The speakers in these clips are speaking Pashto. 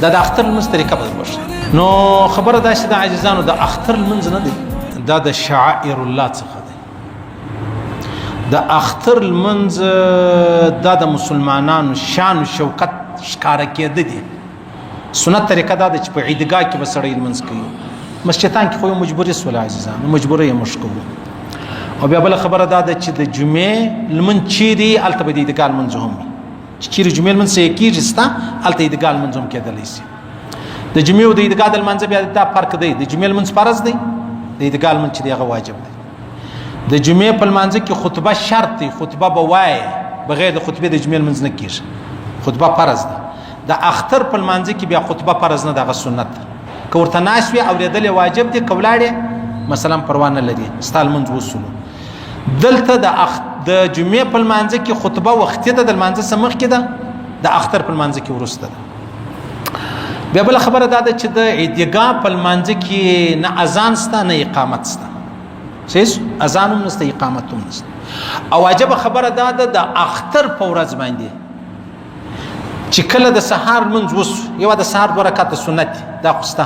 دا د اختر لمونځ طریقه به وشي. نو خبره دا چې د عاجزانو د اختر لمونځ نه دی، دا د شعائر الله څخه دی. د اختر لمونځ دا د مسلمانانو شان و شوکت ښکاره کېده دي. سنت طریقه دا ده چې په عیدګاه کې به سړی لمونځ کوي. مسجدان کې خو یو مجبوري سوله عزیزانو، مجبوري یې موږ کوو. او بیا بله خبره دا ده چې د جمعې لمونځ چیرې هلته به د عیدګاه لمونځ هم وي. چې چیرې جمعې لمونځ صحیح کېږي ستا هلته عیدګاه لمونځ هم کېدلی شي. د جمعې او د عیدګاه د لمانځه بیا دا فرق دی. د جمعې لمونځ فرض دی، د عیدګاه لمونځ چې دی هغه واجب دی. د جمعې په لمانځه کې خطبه شرط دی، خطبه به وایې، بغیر د خطبې د جمعې لمونځ نه کېږي، خطبه فرض ده. د اختر په لمانځه کې بیا خطبه فرض نه ده، هغه سنت ده. که ورته ناست وي اورېدل یې واجب دی، که ولاړې مثلا پروا نه لري، ستا لمونځ وسولو. دلته د جمعې په لمانځه کې خطبه وختي ده، د لمانځه څخه مخکې ده، د اختر په لمانځه کې وروسته ده. بیا بله خبره دا ده چې د عیدګاه په لمانځه کې نه اذان شته نه اقامت شته، صحیح اذان هم نشته اقامت هم نشته. او واجبه خبره دا ده د اختر په ورځ باندې چې کله د سهار لمونځ وسو، یو د سهار 2 رکعته سنت دا خو شته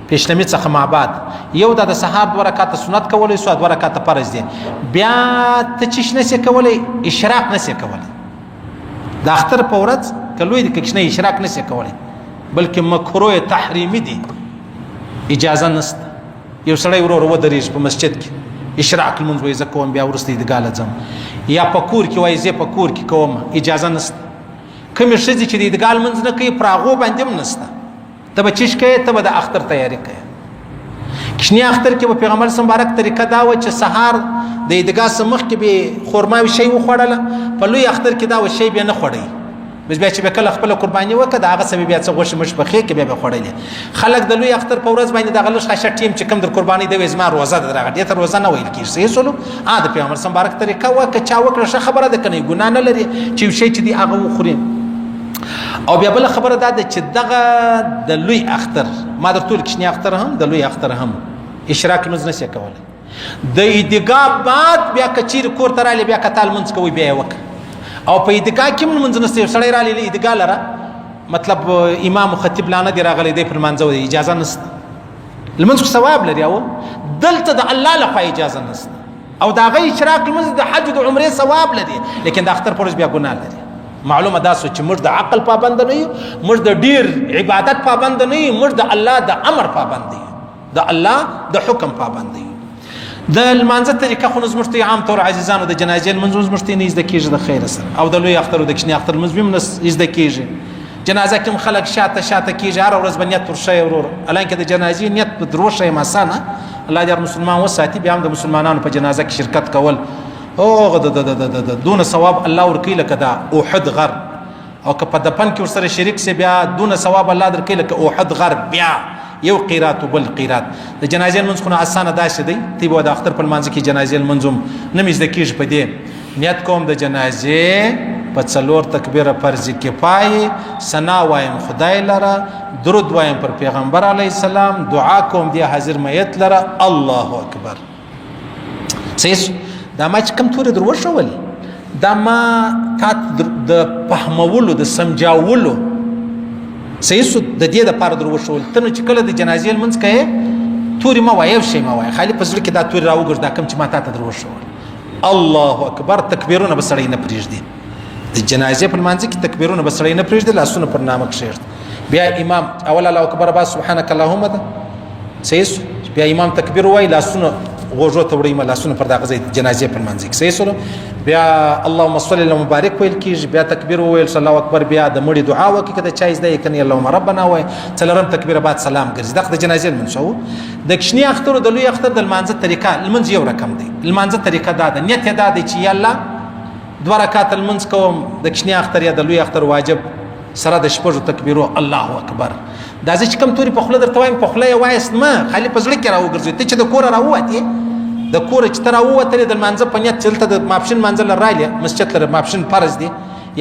پیشلمي څخه ما بعد، یو د سهار 2 رکعته سنت کولی سو، 2 رکعته فرض دي. بیا ته چیش نشي کولی، اشراق نشي کولی. د اختر په ورځ کلوې د کښنه اشراق نشي کولی، بلکې مکروه تحریمی دي، اجازه نشته. یو سړی ورور ودرېږي په مسجد کې اشراق لمونځ وایي زه کوم، بیا وروسته عیدګاه له ځم، یا په کور کې وایي زه په کور کې کوم، اجازه نشته. کومې ښځې چې د عیدګاه لمونځ نه کوي پر هغو باندې هم نشته. ته به چیش کوې، ته به د اختر تیاری کوې. کښني اختر کې به پیغمبر صلی مبارک طریقه دا وه چې سهار د عیدګاه څخه مخکې به خرما شی وخوړله، په لوی اختر کې دا و شی بیا نه خوړی، بس بیا چې به کله خپله قرباني وکړه د هغه څه بیا څه غوښې مش پخې کې بیا به خوړلې. خلک د لوی اختر په ورځ باندې دغه لږ خاشه ټیم چې کوم در قرباني دی زما روزه ده، دغه دې ته روزه نه ویل کېږي. صحیح سولو د پیغمبر صلی مبارک طریقه وه، که چا وکړه ښه خبره ده، که نه ګناه نه لري چې یو شی چې دی هغه وخوري. او بیا بله خبره دا ده چې دغه د لوی اختر، ما درته ویل کښني اختر هم د لوی اختر هم اشراق لمونځ نشي کولی. د عیدګاه بعد بیا که چیرې کور ته راغلی بیا که تا لمونځ کوئ بیا یې وکړه. او په عیدګاه کې هم لمونځ نشته. یو سړی راغلی عیدګاه لره، مطلب امام و خطیب لا نه دی راغلی، دی پر لمانځه دی، اجازه نشته. لمونځ خو ثواب لري. او دلته د الله لخوا اجازه نشته. او د هغه اشراق لمونځ د حج د عمرې ثواب لري، لیکن د اختر پر ورځ بیا ګناه لري. معلومه دا سو چې موږ د عقل پابند نه یو، موږ د ډیر عبادت پابند نه یو، موږ د الله د امر پابند یو، د الله د حکم پابند یو. د لمانځه طریقه خو زموږ ته عام طور عزیزانو د جنازې لمونځ زموږ ته نه زده کېږي د خیر سره، او د لوی اختر او د کښني اختر لمونځ هم نه زده کېږي. جنازه کې هم خلک شاته کېږي، هره ورځ به نیت ورشی ورور، حالانکه د جنازې نیت په دروشه یې اسانه، الله دې هر مسلمان وساتي. بیا هم د مسلمانانو په جنازه کې شرکت کول اوغه د دونه ثواب الله ورکوي لکه د احد غر، او که په دفن کې ورسره شریک سي بیا دونه ثواب الله درکوي لکه احد غر، بیا یو قیرات و بل قیرات. د جنازې لمونځ خو نه اسانه داسې دی، تی به د اختر په لمانځه کې جنازې لمونځ هم نه مې زده کېږي. په دې نیت کوم د جنازې په 4 تکبیره فرض کفایي، ثنا وایم خدای لره، درود وایم پر پیغمبر علیه السلام، دعا کوم دی حاضر میت لره، الله اکبر. صحیح دا ما چې کوم تورې در وښول دا ما تا د فهمولو د سمجاولو صحیح سو د دې دپاره در وښول. ته نو چې کله د جنازې لمونځ کوې تورې مه وایه، یو شی مه وایه، خالي په زړه کې دا تورې راوګرځه، دا کوم چې ما تا ته در وښول. الله اکبر. تکبیرونه به سړی نه پرېږدي د جنازې په لمانځه کې، تکبیرونه به سړی نه پرېږدي، لاسونه پر نامه کښېږدي. بیا امام اول الله اکبر بعد سبحانک اللهم ده، صحیح سو. بیا امام تکبیر وایي، لاسونه غوږو ته وړي، لاسونه پر دغه ځای جنازې په لمانځه کې، صحیح سو. بیا اللهم صل علی مبارک ویل کېږي، بیا تکبیر وویل الله اکبر، بیا د مړي دعا وکړي که د چا زده یې کنې اللهم ربنا وایي، 4م تکبیر بعد سلام ګرځي. دغه د جنازې لمونځ شو. د کښني اختر او د لوی اختر د لمانځه طریقه، لمونځ یو رقم دی. لمانځه طریقه دا ده، نیت یې دا دی چې یا الله 2 رکعاته لمونځ کوم د کښني اختر یا د لوی اختر واجب سره د 6 تکبیرو الله اکبر. دا زه چې کوم تورې په خوله درته وایم په خوله یې وایست مه، خالي په زړه کې راوګرځوي. ته چې د کوره راووتې، د کوره چې ته راووتلې د لمانځه په نیت چې دلته د ماپښین لمانځه له راغلې مسجد لره، ماپښین فرض دی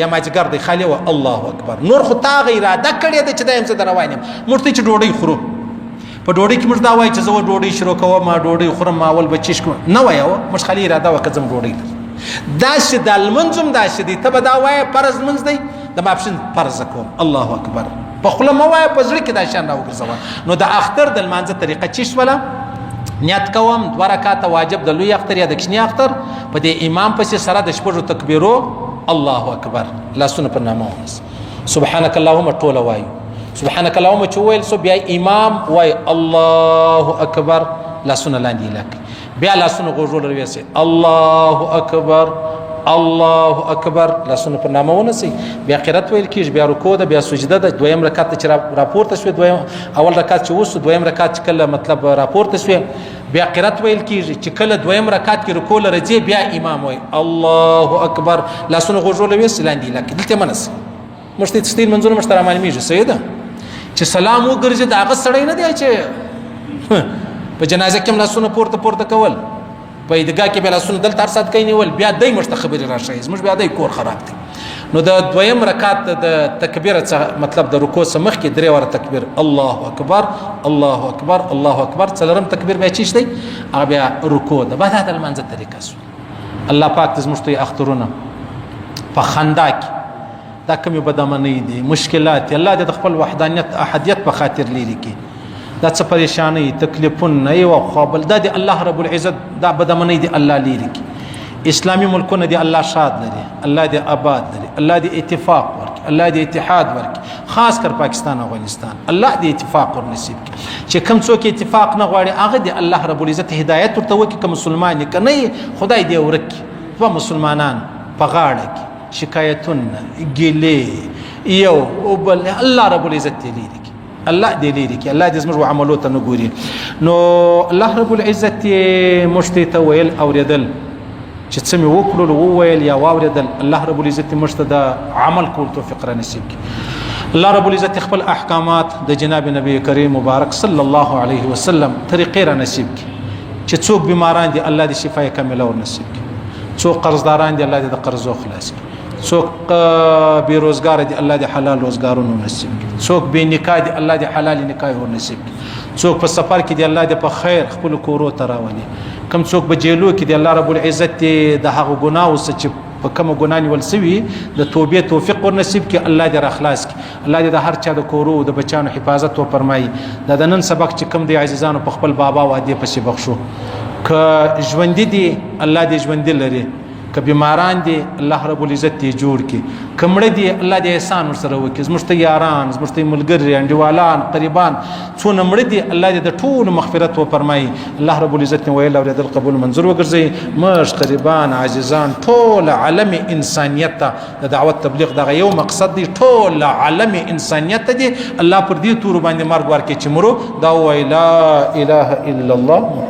یا ماجګر دی، خالي وه الله اکبر. نور خو تا هغه اراده کړې ده چې دا یم زه در روان یم. موږ ته چې ډوډۍ خورو، په ډوډۍ کې موږ دا وایو چې زه ډوډۍ شروع کوم، ډوډۍ خورم، اول به چیش کوم، نه وایه موږ خالي اراده وکړه ځم ډوډۍ لرم. داسې د لمونځ هم داسې دی، ته به دا وایه فرض لمونځ دی، د ماپښین فرض کوم الله اکبر. په خوله مه وایه په زړه کې دا شیان راوګرځوه. نو د اختر د لمانځه طریقه چې شوله نیت کوم 2 رکعاته واجب د لوی اختر یا د کوچني اختر په دې امام پسې سره د شپږو تکبیرو الله اکبر لاسونه پر نامه ونیسه سبحانك اللهم ټوله وایو سبحانك اللهم چې وویل سو بیا امام وای الله اکبر لاسونه لاندې لکه بیا لاسونه غوږو لري ویسي الله اکبر الله اکبر لاسونه پر نامه ونیسي بیا قرات ویل کیږي بیا رکوع ده بیا سجده ده دویم رکعت چې راپورته شوی دویم اول رکعت چې وسو دویم رکعت چې کله مطلب راپورته شوی بیا قرات ویل کیږي چې کله دویم رکعت کې رکوع لري بیا امام وای الله اکبر لاسونه غوږو لري ویسي لاندې لکه دلته منس مشته تستین منظور مشترا معلومیږي سیده چې سلام وګرځي دا هغه سړی نه دی چې په جنازه کې لاسونه پورته کول په عیدګاه کې بل لاسونه دلته ارصاد کوي نیول بیا دای مشته خبري راشي زموږ بیا دای کور خراب دي. نو د دویم رکعت د تکبیر مطلب د رکوع سره مخ کې 3 واره تکبیر الله اکبر الله اکبر الله اکبر څلورم تکبیر بیا چی شي هغه بیا رکوع ده بعد د منځ طریقه سو الله پاک زموږ ته اخترونه په خندا کې دا کومه بدامنۍ دي مشکلات الله د خپل وحدانیت احدیت په خاطر لري کې دا څه پریشانی تکلیفونه یو خپل د الله رب العزت دا بدامنۍ دي الله لري کې اسلامي ملکونه دي الله شاد لري الله دې آباد لري الله دې اتفاق ورکړي الله دې اتحاد ورکړي خاص کر پاکستان او افغانستان الله دې اتفاق ور نصیب کړي چې کوم څوک اتفاق نه غواړي هغه دې الله رب العزت هدایت ورته وکړي کوم مسلمان کنه خدای دې ورکړي په مسلمانان په غاړه کې شکایتونه ګیلې یو او بل الله رب العزت دې لري الله دې لري کې الله دې زموږ عملو ته نه ګوري. نو الله رب العزت مشته ته ویل اوریدل چې څه مې وکړل وویل یا واوریدل الله رب العزت مشته د عمل کول توفیق را نصیب کړي. الله رب العزت خپل احکامات د جناب نبی کریم مبارک صلی الله علیه وسلم طریقې را نصیب کړي چې څوک بیماران دي الله دې شفای کامله ور نصیب کړي څوک قرضداران دي الله دې د قرضو خلاص کړي څوک بے روزګار دي الله دې حلال روزګارونه نصیب کړي څوک بے نکاح دي الله دې حلال نکاح ور نصیب کړي څوک په سفر کې دي الله دې په خیر خپل کورو ته راولي کم څوک په جیلو کې دي الله رب العزت د هغه ګناو چې په کوم ګنا نیول سوي د توبې توفیق ور نصیب کړي الله دې را خلاص کړي الله دې د هر چا د کورو د بچانو حفاظت و فرمایي دا د نن سبق چې کم دي عزیزانو په خپل بابا وادي پسې بخښو ک ژوند دي الله دې ژوند لري که بیماران دي الله رب العزت دې جوړ کړي کمړه دي الله دې احسان ورسره وکړي زموږ ته یاران زموږ ته ملګري انډیوالان قریبان څونه مړه دي الله دې د ټول مغفرت و فرمایي الله رب العزت ویل او دې قبول منظور وګرځي مش قریبان عاجزان ټول عالم انسانیت د دعوت تبلیغ دغه یو مقصد دی ټول عالم انسانیت دی الله پر دې تور باندې مرګ ورکړي چې مرو دا ویلا اله الا الله